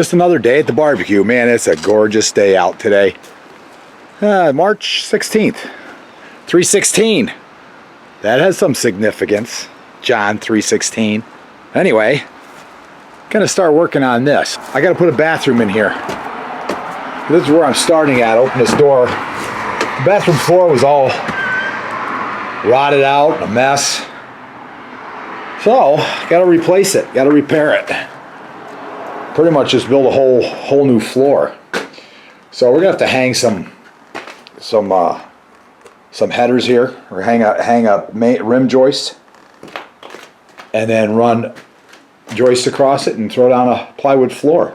Just another day at the barbecue. Man, it's a gorgeous day out today. March 16th, 316. That has some significance. John 316. Anyway, gonna start working on this. I gotta put a bathroom in here. This is where I'm starting at. Open this door. The bathroom floor was all rotted out, a mess. So, gotta replace it, gotta repair it. Pretty much just build a whole new floor. So we're gonna have to hang some headers here, or hang a rim joist, and then run joist across it and throw down a plywood floor.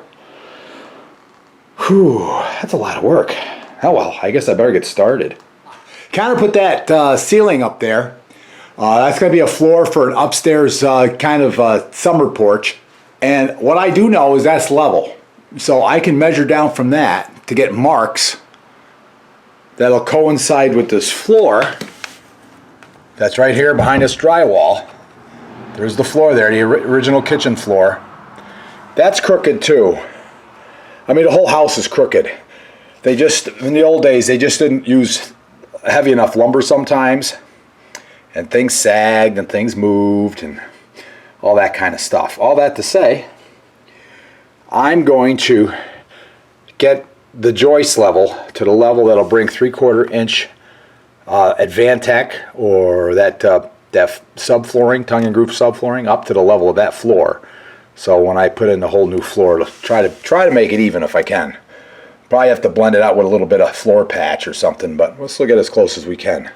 Whew, that's a lot of work. Oh well, I guess I better get started. Connor put that ceiling up there. That's gonna be a floor for an upstairs kind of summer porch. And what I do know is that's level. So I can measure down from that to get marks that'll coincide with this floor. That's right here behind this drywall. There's the floor there, the original kitchen floor. That's crooked too. I mean, the whole house is crooked. They just, in the old days, they just didn't use heavy enough lumber sometimes. And things sagged and things moved and all that kind of stuff. All that to say, I'm going to get the joist level to the level that'll bring 3/4 inch Advantech or that subflooring, tongue and groove subflooring, up to the level of that floor. So when I put in the whole new floor, it'll try to make it even if I can. Probably have to blend it out with a little bit of floor patch or something, but we'll still get as close as we can.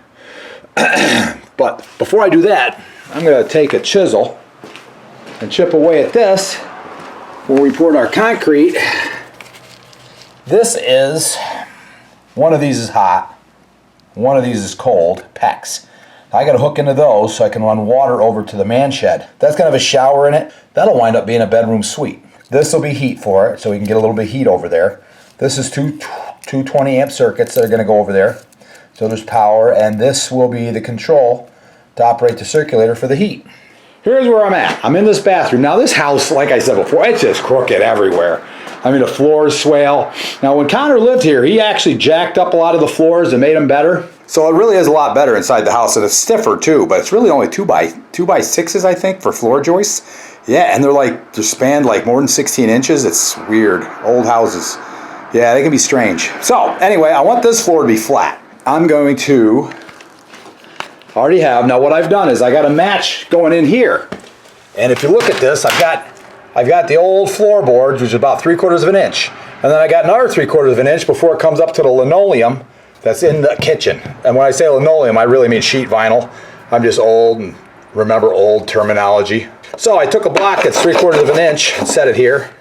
But before I do that, I'm going to take a chisel and chip away at this where we poured our concrete. This is, one of these is hot, one of these is cold, PEX. I got to hook into those so I can run water over to the man shed. That's going to have a shower in it. That'll wind up being a bedroom suite. This will be heat for it, so we can get a little bit of heat over there. This is two 20 amp circuits that are going to go over there. So there's power, and this will be the control to operate the circulator for the heat. Here's where I'm at. I'm in this bathroom. Now this house, like I said before, it's just crooked everywhere. I mean, the floors swale. Now when Connor lived here, he actually jacked up a lot of the floors and made them better. So it really is a lot better inside the house, and it's stiffer too, but it's really only 2 by 6s, I think, for floor joists. Yeah, and they're spanned like more than 16 inches. It's weird. Old houses. Yeah, they can be strange. So anyway, I want this floor to be flat. I'm going to, already have, now what I've done is I got a match going in here. And if you look at this, I've got the old floorboards, which is about 3/4 of an inch. And then I got another 3/4 of an inch before it comes up to the linoleum that's in the kitchen. And when I say linoleum, I really mean sheet vinyl. I'm just old and remember old terminology. So I took a block that's 3/4 of an inch and set it here.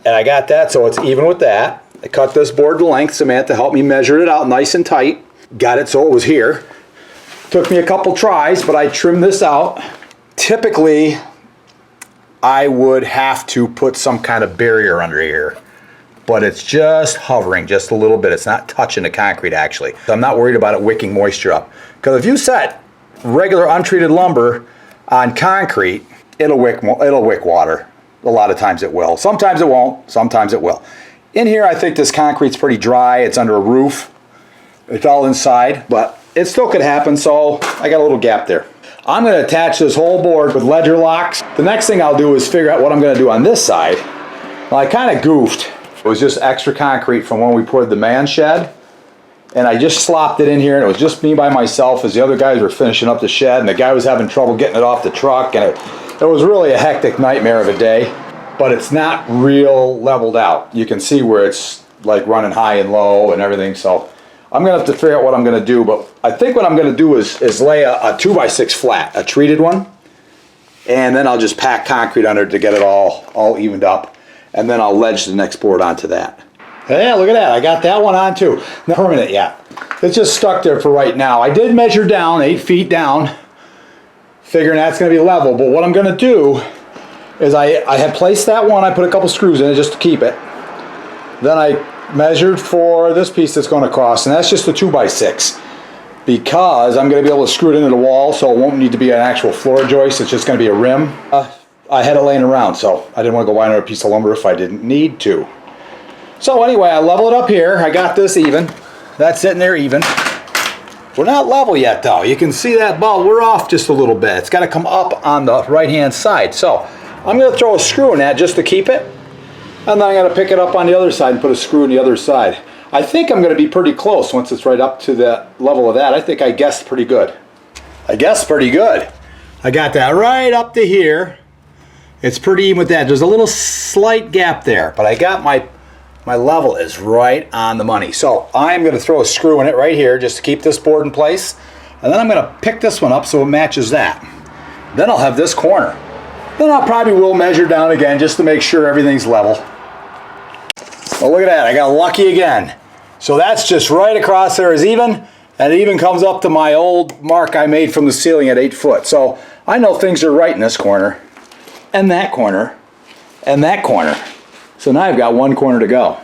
And I got that so it's even with that. I cut this board to length, Samantha helped me measure it out nice and tight. Got it so it was here. Took me a couple tries, but I trimmed this out. Typically, I would have to put some kind of barrier under here, but it's just hovering just a little bit. It's not touching the concrete actually. So I'm not worried about it wicking moisture up. Because if you set regular untreated lumber on concrete, it'll wick water. A lot of times it will. Sometimes it won't, sometimes it will. In here, I think this concrete's pretty dry. It's under a roof. It's all inside, but it still could happen, so I got a little gap there. I'm going to attach this whole board with ledger locks. The next thing I'll do is figure out what I'm going to do on this side. Well, I kind of goofed. It was just extra concrete from when we poured the man shed, and I just slopped it in here, and it was just me by myself as the other guys were finishing up the shed, and the guy was having trouble getting it off the truck, and it was really a hectic nightmare of a day. But it's not real leveled out. You can see where it's like running high and low and everything, so I'm gonna have to figure out what I'm gonna do, but I think what I'm gonna do is lay a 2 by 6 flat, a treated one, and then I'll just pack concrete under it to get it all evened up, and then I'll ledge the next board onto that. Yeah, look at that, I got that one on too. Not permanent yet. It's just stuck there for right now. I did measure down, 8 feet down, figuring that's gonna be level, but what I'm gonna do is I had placed that one, I put a couple screws in it just to keep it. Then I measured for this piece that's going across, and that's just a 2 by 6. Because I'm going to be able to screw it into the wall, so it won't need to be an actual floor joist, it's just going to be a rim. I had it laying around, so I didn't want to go buy another piece of lumber if I didn't need to. So anyway, I level it up here. I got this even. That's sitting there even. We're not level yet though. You can see that bolt. We're off just a little bit. It's got to come up on the right-hand side. So I'm going to throw a screw in that just to keep it. And then I'm going to pick it up on the other side and put a screw in the other side. I think I'm going to be pretty close once it's right up to the level of that. I think I guessed pretty good. I guessed pretty good. I got that right up to here. It's pretty even with that. There's a little slight gap there, but I got my level is right on the money. So I'm going to throw a screw in it right here just to keep this board in place. And then I'm going to pick this one up so it matches that. Then I'll have this corner. Then I'll probably will measure down again just to make sure everything's level. Well, look at that. I got lucky again. So that's just right across there is even. And it even comes up to my old mark I made from the ceiling at 8 foot. So I know things are right in this corner. And that corner. And that corner. So now I've got one corner to go.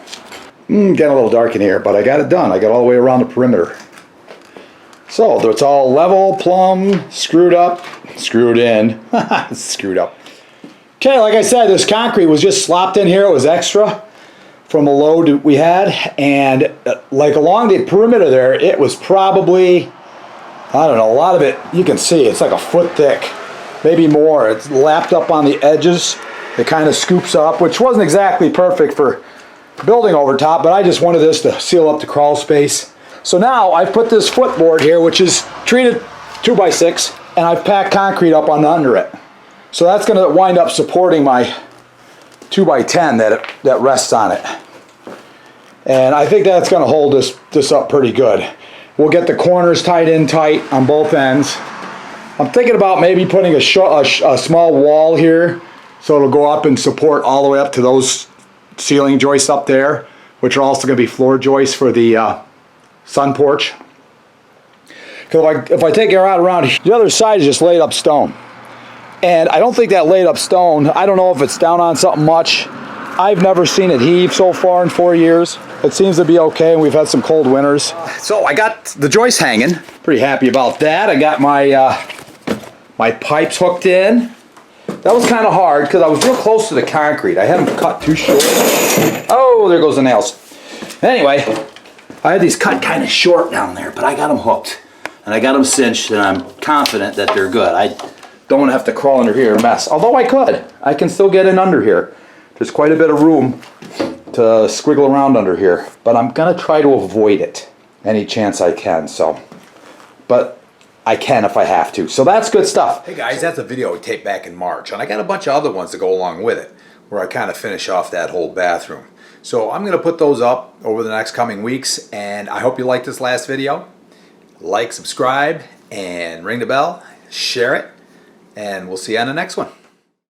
Getting a little dark in here, but I got it done. I got all the way around the perimeter. So it's all level, plumb, screwed up, screwed in. Screwed up. Okay, like I said, this concrete was just slopped in here. It was extra from a load we had. And like along the perimeter there, it was probably, I don't know, a lot of it, you can see, it's like a foot thick. Maybe more. It's lapped up on the edges. It kind of scoops up, which wasn't exactly perfect for building over top, but I just wanted this to seal up the crawl space. So now I've put this footboard here, which is treated 2x6, and I've packed concrete up on under it. So that's going to wind up supporting my 2x10 that rests on it. And I think that's going to hold this up pretty good. We'll get the corners tied in tight on both ends. I'm thinking about maybe putting a small wall here so it'll go up and support all the way up to those ceiling joists up there, which are also going to be floor joists for the sun porch. Because if I take it around, the other side is just laid up stone. And I don't think that laid up stone, I don't know if it's down on something much. I've never seen it heave so far in 4 years. It seems to be okay, and we've had some cold winters. So I got the joist hanging. Pretty happy about that. I got my pipes hooked in. That was kind of hard because I was real close to the concrete. I had them cut too short. Oh, there goes the nails. Anyway, I had these cut kind of short down there, but I got them hooked. And I got them cinched, and I'm confident that they're good. I don't want to have to crawl under here and mess. Although I could. I can still get in under here. There's quite a bit of room to squiggle around under here. But I'm going to try to avoid it any chance I can. But I can if I have to. So that's good stuff. Hey guys, that's a video we taped back in March, and I got a bunch of other ones to go along with it, where I kind of finish off that whole bathroom. So I'm going to put those up over the next coming weeks, and I hope you liked this last video. Like, subscribe, and ring the bell, share it, and we'll see you on the next one.